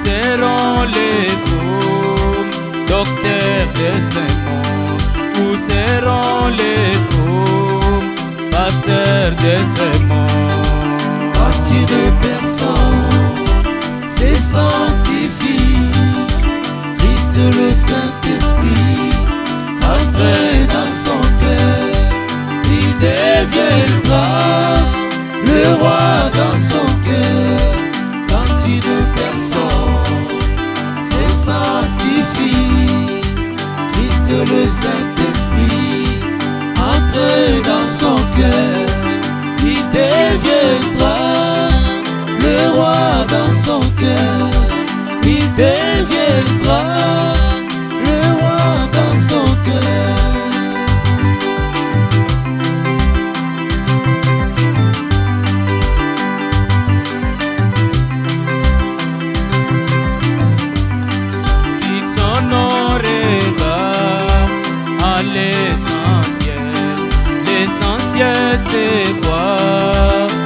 seront les faux docteurs de ce monde? Où seront les faux pasteurs de ce monde? Quand une personne se sanctifie, Christ le Saint-Esprit entre dans son cœur, il deviendra le roi dans son cœur. Quand une personne se sanctifie, Christ le Saint-Esprit entre dans son cœur, il deviendra le roi dans son cœur. Il deviendra le roi dans son cœur. Fixons nos regards à l'essentiel. L'essentiel c'est quoi?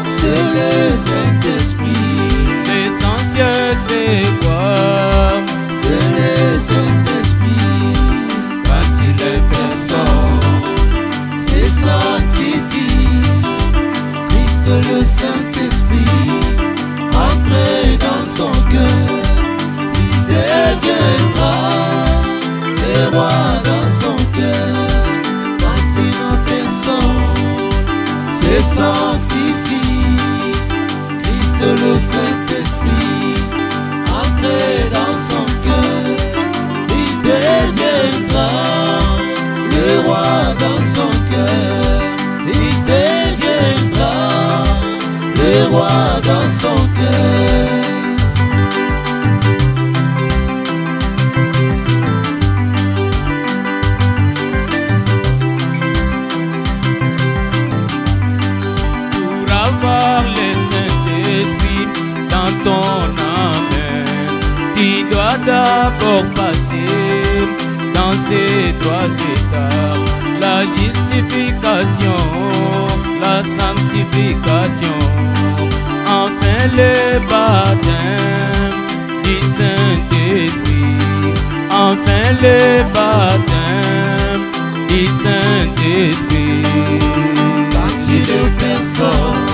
C'est le Saint-Esprit. L'essentiel c'est quoi? C'est le Saint-Esprit. Quand une personne se sanctifie, Christ le Saint-Esprit entre dans son cœur, il deviendra le roi dans son cœur. Quand une personne se sanctifie, Christ le Saint-Esprit entre dans son cœur, il deviendra le roi dans son cœur. Il deviendra le roi dans son cœur. Pour avoir le Saint-Esprit dans ton âme, tu dois d'abord passer dans ces trois étapes: la justification, la sanctification, enfin le baptême du Saint-Esprit, enfin le baptême du Saint-Esprit. Quand une personne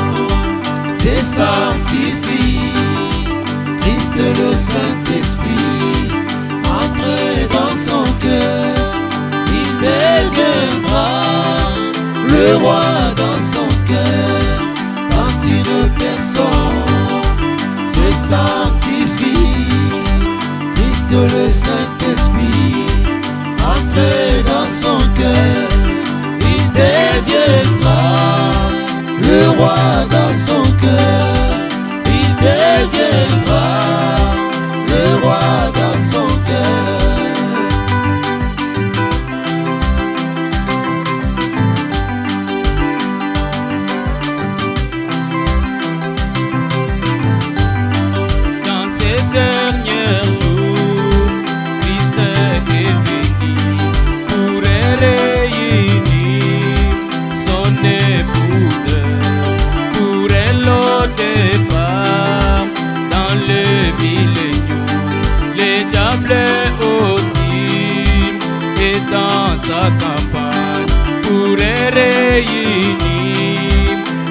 se sanctifie, Christ le Saint-Esprit entre dans son cœur, il deviendra le roi dans son cœur. Quand une personne se sanctifie, Christ le Saint-Esprit entre dans son cœur, il deviendra le roi dans son cœur. Il deviendra le roi dans son cœur. Dans ces derniers jours, Christ est venu pour réunir son épouse, pour elle au départ dans le millénium. Le diable aussi est dans sa campagne pour réunir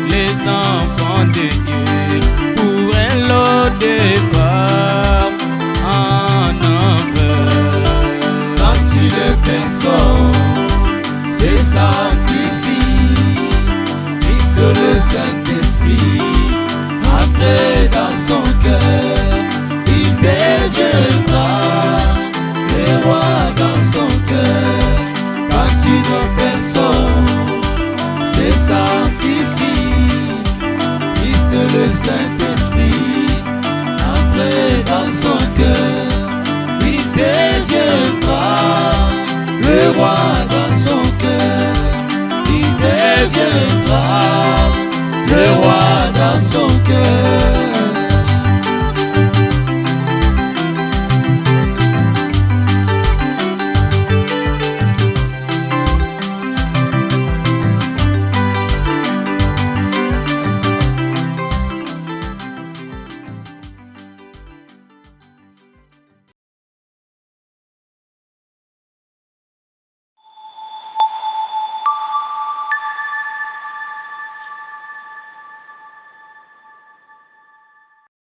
les enfants de Dieu, pour elle au départ en enfer. Quand une personne se sanctifie, Christ le Saint-Esprit entre dans son cœur, il deviendra le roi dans son cœur. Quand une personne se sanctifie, Christ le Saint-Esprit entre dans son cœur, il deviendra le roi dans son cœur. Il deviendra le roi dans son cœur.